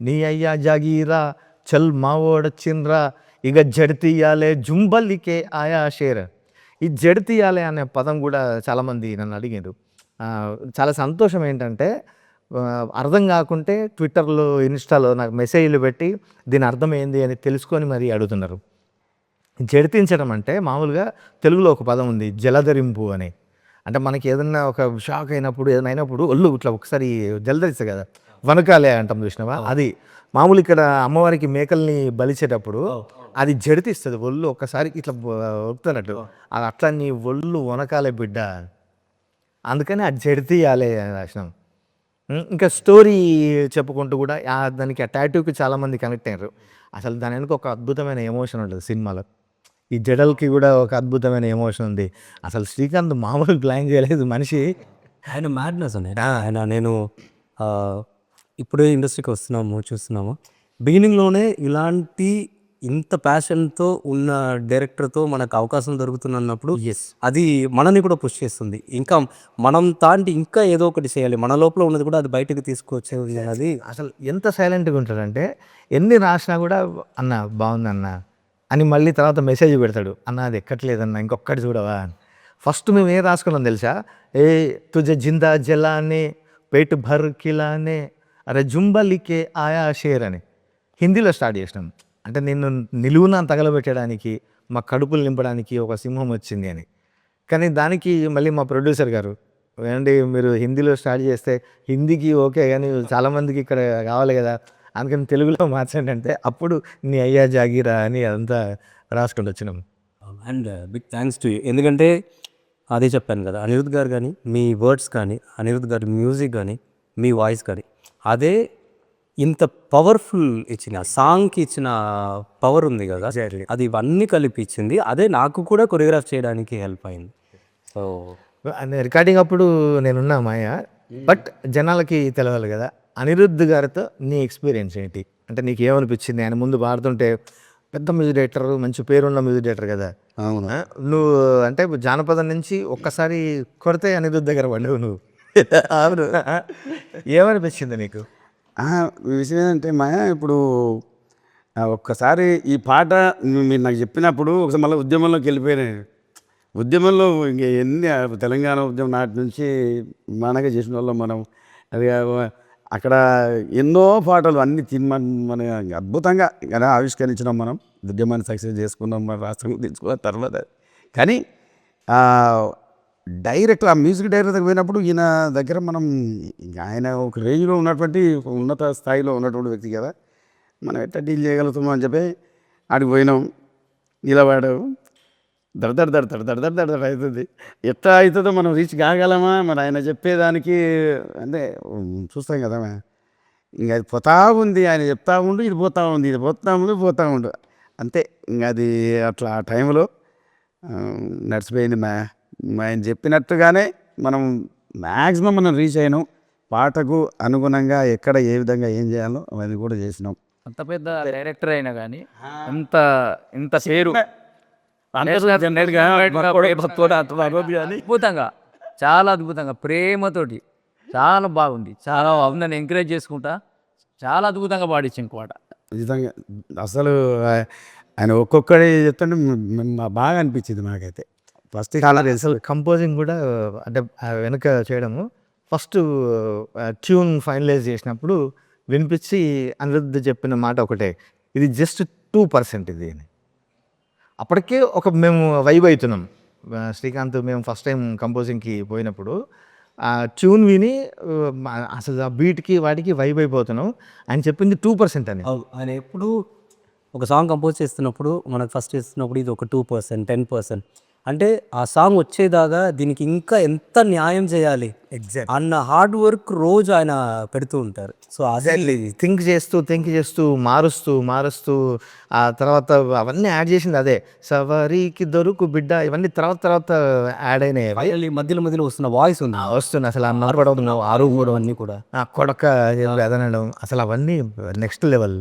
నీ అయ్యా జాగీరా చల్ మావోడొచ్చిండ్రా ఇక జడితీయాలే జుంబల్లికే ఆయా షేర్. ఈ జడితీయాలే అనే పదం కూడా చాలామంది నన్ను అడిగారు. చాలా సంతోషం ఏంటంటే అర్థం కాకుంటే ట్విట్టర్లో ఇన్స్టాలో నాకు మెసేజ్లు పెట్టి దీని అర్థం ఏంది అని తెలుసుకొని మరీ అడుగుతున్నారు. జడితించడం అంటే మామూలుగా తెలుగులో ఒక పదం ఉంది జలధరింపు అని. అంటే మనకి ఏదన్నా ఒక షాక్ అయినప్పుడు ఏదైనా అయినప్పుడు ఒళ్ళు ఇట్లా ఒకసారి జలధరిస్తుంది కదా, వనకాలే అంటాం చూసినావా, అది మామూలు ఇక్కడ అమ్మవారికి మేకల్ని బలిచేటప్పుడు అది జడితిస్తుంది ఒళ్ళు ఒక్కసారి ఇట్లా ఒప్పుతున్నట్టు, అది అట్లా నీ ఒళ్ళు వనకాలే బిడ్డ, అందుకని అది జడితీయాలే అని రాసినాం. ఇంకా స్టోరీ చెప్పుకుంటూ కూడా దానికి ఆ టాటూకి చాలామంది కనెక్ట్ అయ్యారు. అసలు దాని వెనుక ఒక అద్భుతమైన ఎమోషన్ ఉంటుంది సినిమాలో. ఈ జడల్కి కూడా ఒక అద్భుతమైన ఎమోషన్ ఉంది. అసలు శ్రీకాంత్ మామూలు ప్లాన్ చేయలేదు మనిషి. ఆయన మ్యాడ్నెస్ అండి. ఆయన నేను ఇప్పుడే ఇండస్ట్రీకి వస్తున్నాము చూస్తున్నాము, బిగినింగ్లోనే ఇలాంటి ఇంత ప్యాషన్తో ఉన్న డైరెక్టర్తో మనకు అవకాశం దొరుకుతున్నప్పుడు అది మనని కూడా పుష్ చేస్తుంది. ఇంకా మనం తాంటి ఇంకా ఏదో ఒకటి చేయాలి, మన లోపల ఉన్నది కూడా అది బయటకు తీసుకొచ్చేది. అది అసలు ఎంత సైలెంట్గా ఉంటాడంటే ఎన్ని రాసినా కూడా అన్న బాగుందన్న అని మళ్ళీ తర్వాత మెసేజ్ పెడతాడు, అన్న అది ఎక్కట్లేదన్న ఇంకొక్కటి చూడవా అని. ఫస్ట్ మేము ఏం రాసుకున్నాం తెలుసా, ఏ తుజ జిందా జలానే పేట్ భర్ కిలానే అరే జుంబలికే ఆయా షేర్ అని హిందీలో స్టార్ట్ చేసినాం. అంటే నిన్ను నిలువున తగలబెట్టడానికి మా కడుపులు నింపడానికి ఒక సింహం వచ్చింది అని. కానీ దానికి మళ్ళీ మా ప్రొడ్యూసర్ గారు ఏమండి మీరు హిందీలో స్టార్ట్ చేస్తే హిందీకి ఓకే కానీ చాలామందికి ఇక్కడ కావాలి కదా, అందుకని తెలుగులో మార్చండి అంటే అప్పుడు నీ అయ్యా జాగీరా అని అదంతా రాసుకుంటూ వచ్చినాం. And big thanks to you, ఎందుకంటే అదే చెప్పాను కదా, అనిరుద్ధ్ గారు కానీ మీ వర్డ్స్ కానీ అనిరుద్ధ్ గారి మ్యూజిక్ కానీ మీ వాయిస్ కానీ అదే ఇంత పవర్ఫుల్ ఇచ్చిన సాంగ్కి ఇచ్చిన పవర్ ఉంది కదా, అది ఇవన్నీ కలిపి ఇచ్చింది. అదే నాకు కూడా కొరియోగ్రాఫ్ చేయడానికి హెల్ప్ అయింది. సో రికార్డింగ్ అప్పుడు నేనున్నా మాయ, బట్ జనాలకి తెలవాలి కదా అనిరుద్ధ్ గారితో నీ ఎక్స్పీరియన్స్ ఏంటి అంటే నీకు ఏమనిపించింది? ఆయన ముందు పాడుతుంటే పెద్ద మ్యూజిక్ డైరెక్టర్, మంచి పేరున్న మ్యూజిక్ డైరెక్టర్ కదా. అవునా, నువ్వు అంటే జానపదం నుంచి ఒక్కసారి కొడితే అనిరుద్ధ్ దగ్గర పడ్డావు నువ్వు. అవును, ఏమనిపించింది నీకు? విషయం ఏంటంటే మాయా, ఇప్పుడు ఒక్కసారి ఈ పాట మీరు నాకు చెప్పినప్పుడు ఒకసారి మళ్ళీ ఉద్యమంలోకి వెళ్ళిపోయాను. ఉద్యమంలో ఇంక ఎన్ని తెలంగాణ ఉద్యమం నాటి నుంచి మనగా చేసిన వాళ్ళం మనం. అది అక్కడ ఎన్నో పాటలు అన్ని మన అద్భుతంగా కదా ఆవిష్కరించినాం. మనం ఉద్యమాన్ని సక్సెస్ చేసుకున్నాం, మన రాష్ట్రం తెచ్చుకున్న తర్వాత. కానీ డైరెక్ట్ ఆ మ్యూజిక్ డైరెక్టర్ దగ్గర పోయినప్పుడు ఈయన దగ్గర మనం ఆయన ఒక రేంజ్లో ఉన్నటువంటి ఉన్నత స్థాయిలో ఉన్నటువంటి వ్యక్తి కదా, మనం ఎట్లా డీల్ చేయగలుగుతామో అని చెప్పి ఆడికి పోయినాం. నిలబడాం, దడ అవుతుంది. ఎట్లా అవుతుందో మనం రీచ్ కాగలమా మరి ఆయన చెప్పేదానికి అంటే చూస్తాం కదా. ఇంకా అది పోతా ఉంది, ఆయన చెప్తా ఉండు, ఇది పోతా ఉంది, ఇది పోతా ఉండు అంతే. ఇంకా అది అట్లా ఆ టైంలో నడిచిపోయింది. ఆయన చెప్పినట్టుగానే మనం మ్యాక్సిమం మనం రీచ్ అయినాం. పాటకు అనుగుణంగా ఎక్కడ ఏ విధంగా ఏం చేయాలో అవన్నీ కూడా చేసినాం. అంత పెద్ద డైరెక్టర్ అయినా కానీ ఇంత పేరు అద్భుతంగా, చాలా అద్భుతంగా ప్రేమతోటి చాలా బాగుంది. చాలా నన్ను ఎంకరేజ్ చేసుకుంటా చాలా అద్భుతంగా పాడించింది పాట. నిజంగా అసలు ఆయన ఒక్కొక్కటి చెప్తుంటే బాగా అనిపించింది నాకైతే. ఫస్ట్ చాలా అసలు కంపోజింగ్ కూడా అంటే వెనక చేయడము ఫస్ట్ ట్యూన్ ఫైనలైజ్ చేసినప్పుడు వినిపించి అనిరుద్ధ్ చెప్పిన మాట ఒకటే, ఇది జస్ట్ 2% ఇది అని. అప్పటికే మేము వైబ్ అవుతున్నాం. శ్రీకాంత్ మేము ఫస్ట్ టైం కంపోజింగ్కి పోయినప్పుడు ఆ ట్యూన్ విని అసలు ఆ బీట్కి వాటికి వైబ్ అయిపోతున్నాం. ఆయన చెప్పింది 2% అని. ఆయన ఎప్పుడు ఒక సాంగ్ కంపోజ్ చేస్తున్నప్పుడు మనకు ఫస్ట్ చేస్తున్నప్పుడు ఇది ఒక 2%, 10% అంటే ఆ సాంగ్ వచ్చేదాకా దీనికి ఇంకా ఎంత న్యాయం చేయాలి అన్న హార్డ్ వర్క్ రోజు ఆయన పెడుతూ ఉంటారు. సో అదే థింక్ చేస్తూ మారుస్తూ ఆ తర్వాత అవన్నీ యాడ్ చేసింది అదే. సవారీకి దొరుకు బిడ్డ ఇవన్నీ తర్వాత యాడ్ అయినాయి. మధ్యలో వస్తున్న వాయిస్ ఉంది, వస్తుంది అసలు ఆ నడపడం ఆరు అన్నీ కూడా కొడక ఎదనడం అసలు అవన్నీ నెక్స్ట్ లెవెల్.